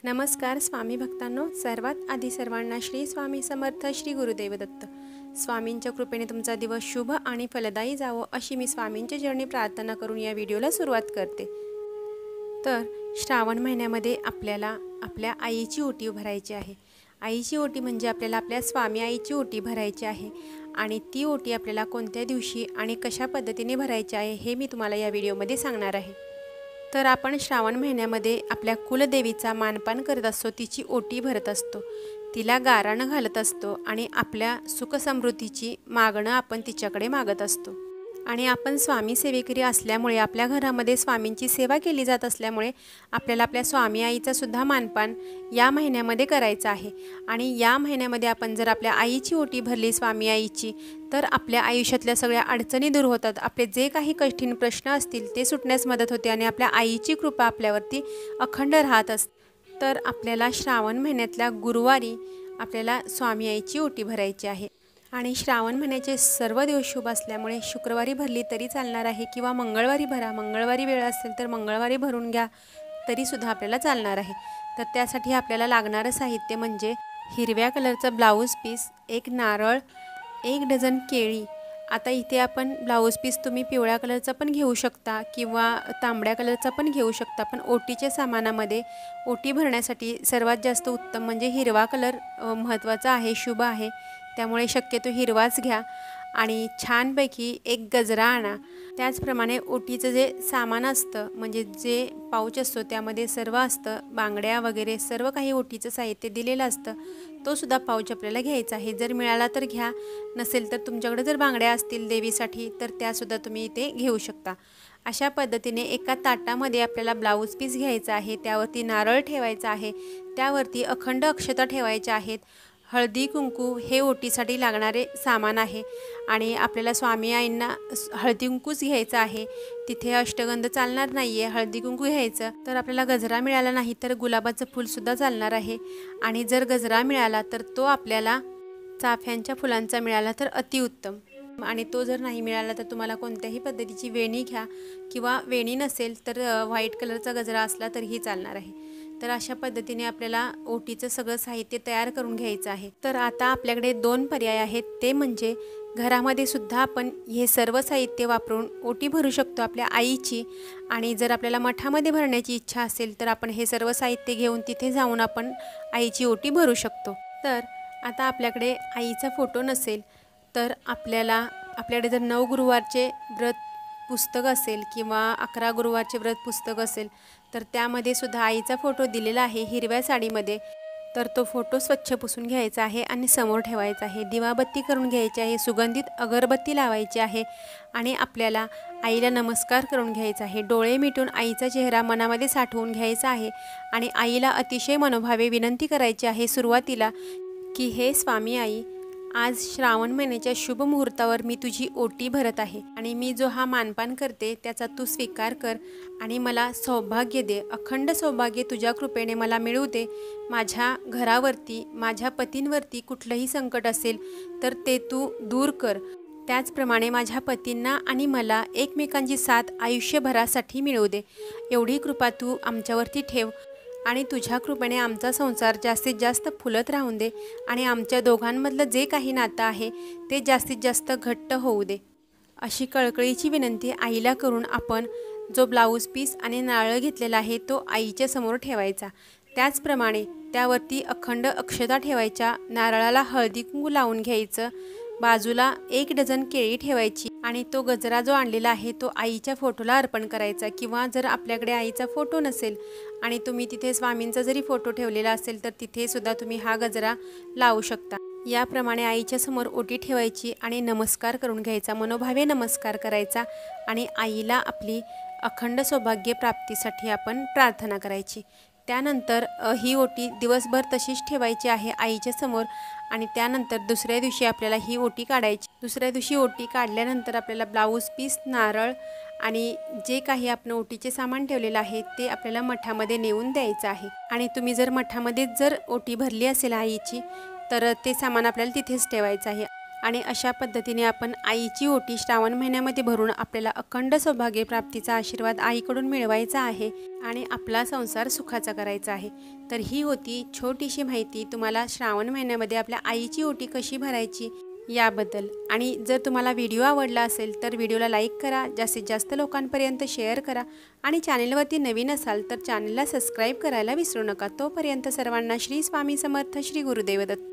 नमस्कार स्वामी भक्तांनो, सर्वात आधी सर्वांना श्री स्वामी समर्थ, श्री गुरुदेव दत्त. स्वामींच्या कृपेने तुमचा दिवस शुभ आणि फलदायी जावो अशी मी स्वामींच्या चरणी प्रार्थना करून या व्हिडिओला सुरुवात करते. तर श्रावण महिन्यामध्ये आपल्याला आपल्या आईची ओटी भरायची आहे. आईची ओटी म्हणजे आपल्याला आपल्या स्वामी आईची ओटी भरायची आहे आणि ती ओटी आपल्याला कोणत्या दिवशी आणि कशा पद्धतीने भरायची आहे हे मी तुम्हाला या व्हिडिओमध्ये सांगणार आहे. तर आपण श्रावण महिन्यामध्ये आपल्या कुलदेवीचा मानपान करत असतो, तिची ओटी भरत असतो, तिला गाराणं घालत असतो आणि आपल्या सुखसमृद्धीची मागणं आपण तिच्याकडे मागत असतो. आणि आपण स्वामी सेवेकरी असल्यामुळे आपल्या घरामध्ये स्वामींची सेवा केली जात असल्यामुळे आपल्याला आपल्या स्वामी आईचा सुद्धा मानपान या महिन्यामध्ये करायचं आहे. आणि या महिन्यामध्ये आपण जर आपल्या आईची ओटी भरली स्वामी आईची, तर आपल्या आयुष्यातल्या सगळ्या अडचणी दूर होतात, आपले जे काही कठीण प्रश्न असतील ते सुटण्यास मदत होते आणि आपल्या आईची कृपा आपल्यावरती अखंड राहत असते. तर आपल्याला श्रावण महिन्यातल्या गुरुवारी आपल्याला स्वामी आईची ओटी भरायची आहे. आणि श्रावण महिन्याचे सर्व दिवस शुभ असल्यामुळे शुक्रवारी भरली तरी चालणार आहे किंवा मंगळवारी भरा. मंगळवारी वेळ असेल तर मंगळवारी भरून घ्या तरीसुद्धा आपल्याला चालणार आहे. तर त्यासाठी आपल्याला लागणारं साहित्य म्हणजे हिरव्या कलरचं ब्लाऊज पीस, एक नारळ, 1 डझन केळी. आता इथे आपण ब्लाऊज पीस तुम्ही पिवळ्या कलरचा पण घेऊ शकता किंवा तांबड्या कलरचा पण घेऊ शकता, पण ओटीच्या सामानामध्ये ओटी भरण्यासाठी सर्वात जास्त उत्तम म्हणजे हिरवा कलर महत्त्वाचा आहे, शुभ आहे. त्यामुळे शक्यतो हिरवाच घ्या आणि छानपैकी एक गजरा आणा. त्याचप्रमाणे ओटीचं जे सामान असतं म्हणजे जे पाऊच असतो त्यामध्ये सर्व असतं, बांगड्या वगैरे सर्व काही ओटीचं साहित्य दिलेलं असतं, तो सुद्धा पाऊच आपल्याला घ्यायचा आहे. जर मिळाला तर घ्या, नसेल तर तुमच्याकडे जर बांगड्या असतील देवीसाठी तर त्यासुद्धा तुम्ही इथे घेऊ शकता. अशा पद्धतीने एका ताटामध्ये आपल्याला ब्लाऊज पीस घ्यायचा आहे, त्यावरती नारळ ठेवायचा आहे, त्यावरती अखंड अक्षता ठेवायच्या आहेत, हळदी कुंकू हे ओटीसाठी लागणारे सामान आहे. आणि आपल्याला स्वामी आईंना हळदी कुंकूच घ्यायचं आहे, तिथे अष्टगंध चालणार नाही आहे, हळदी कुंकू घ्यायचं. तर आपल्याला गजरा मिळाला नाही तर गुलाबाचं फूलसुद्धा चालणार आहे. आणि जर गजरा मिळाला तर तो आपल्याला चाफ्यांच्या फुलांचा मिळाला तर अतिउत्तम. आणि तो जर नाही मिळाला तर तुम्हाला कोणत्याही पद्धतीची वेणी घ्या किंवा वेणी नसेल तर व्हाईट कलरचा गजरा असला तरीही चालणार आहे. तर अशा पद्धतीने आपल्याला ओटीचं सगळं साहित्य तयार करून घ्यायचं आहे. तर आता आपल्याकडे 2 पर्याय आहेत, ते म्हणजे घरामध्ये सुद्धा आपण हे सर्व साहित्य वापरून ओटी भरू शकतो आपल्या आईची. आणि जर आपल्याला मठामध्ये भरण्याची इच्छा असेल तर आपण हे सर्व साहित्य घेऊन तिथे जाऊन आपण आईची ओटी भरू शकतो. तर आता आपल्याकडे आईचा फोटो नसेल तर आपल्याकडे जर 9 गुरुवारचे व्रत पुस्तक असेल किंवा 11 गुरुवारचे व्रत पुस्तक असेल तर त्यामध्ये सुद्धा आईचा फोटो दिलेला आहे हिरव्या साडीमध्ये. तर तो फोटो स्वच्छ पुसून घ्यायचा आहे आणि समोर ठेवायचा आहे. दिवाबत्ती करून घ्यायची आहे, सुगंधित अगरबत्ती लावायची आहे आणि आपल्याला आईला नमस्कार करून घ्यायचा आहे. डोळे मिटून आईचा चेहरा मनामध्ये साठवून घ्यायचा आहे आणि आईला अतिशय मनोभावे विनंती करायची आहे सुरुवातीला की हे स्वामी आई, आज श्रावण महिन्याच्या शुभ मुहूर्तावर मी तुझी ओटी भरत आहे आणि मी जो हा मानपान करते त्याचा तू स्वीकार कर आणि मला सौभाग्य दे, अखंड सौभाग्य तुझ्या कृपेने मला मिळू दे. माझ्या घरावरती, माझ्या पतींवरती कुठलंही संकट असेल तर ते तू दूर कर. त्याचप्रमाणे माझ्या पतींना आणि मला एकमेकांची साथ आयुष्यभरासाठी मिळू दे. एवढी कृपा तू आमच्यावरती ठेव आणि तुझ्या कृपेने आमचा संसार जास्तीत जास्त फुलत राहून दे आणि आमच्या दोघांमधलं जे काही नातं आहे ते जास्तीत जास्त घट्ट होऊ दे. अशी कळकळीची विनंती आईला करून आपण जो ब्लाऊज पीस आणि नारळ घेतलेला आहे तो आईच्या समोर ठेवायचा. त्याचप्रमाणे त्यावरती अखंड अक्षता ठेवायच्या, नारळाला हळदी कुंकू लावून घ्यायचं, बाजूला 1 डझन केळी ठेवायची आणि तो गजरा जो आणलेला आहे तो आईच्या फोटोला अर्पण करायचा. किंवा जर आपल्याकडे आईचा फोटो नसेल आणि तुम्ही तिथे स्वामींचा जरी फोटो ठेवलेला असेल तर तिथे सुद्धा तुम्ही हा गजरा लावू शकता. याप्रमाणे आईच्या समोर ओटी ठेवायची आणि नमस्कार करून घ्यायचा, मनोभावे नमस्कार करायचा आणि आईला आपली अखंड सौभाग्य प्राप्तीसाठी आपण प्रार्थना करायची. त्यानंतर ही ओटी दिवसभर तशीच ठेवायची आहे आईच्या समोर आणि त्यानंतर दुसऱ्या दिवशी आपल्याला ही ओटी काढायची. दुसऱ्या दिवशी ओटी काढल्यानंतर आपल्याला ब्लाऊज पीस, नारळ आणि जे काही आपण ओटीचे सामान ठेवलेलं आहे ते आपल्याला मठामध्ये नेऊन द्यायचं आहे. आणि तुम्ही जर मठामध्ये जर ओटी भरली असेल आईची तर ते सामान आपल्याला तिथेच ठेवायचं आहे. आणि अशा पद्धतीने आपण आईची ओटी श्रावण महिन्यामध्ये भरून आपल्याला अखंड सौभाग्य प्राप्तीचा आशीर्वाद आईकडून मिळवायचा आहे आणि आपला संसार सुखाचा करायचा आहे। तर ही होती छोटीशी माहिती तुम्हाला श्रावण महिन्यामध्ये आपल्या आईची ओटी कशी भरायची याबद्दल। आणि जर तुम्हाला व्हिडिओ आवडला असेल तर व्हिडिओला लाईक करा, जास्तीत जास्त लोकांपर्यंत शेअर करा आणि चॅनलवरती नवीन असाल तर चॅनलला सबस्क्राईब करायला विसरू नका। तोपर्यंत सर्वांना श्री स्वामी समर्थ, श्री गुरुदेव दत्त।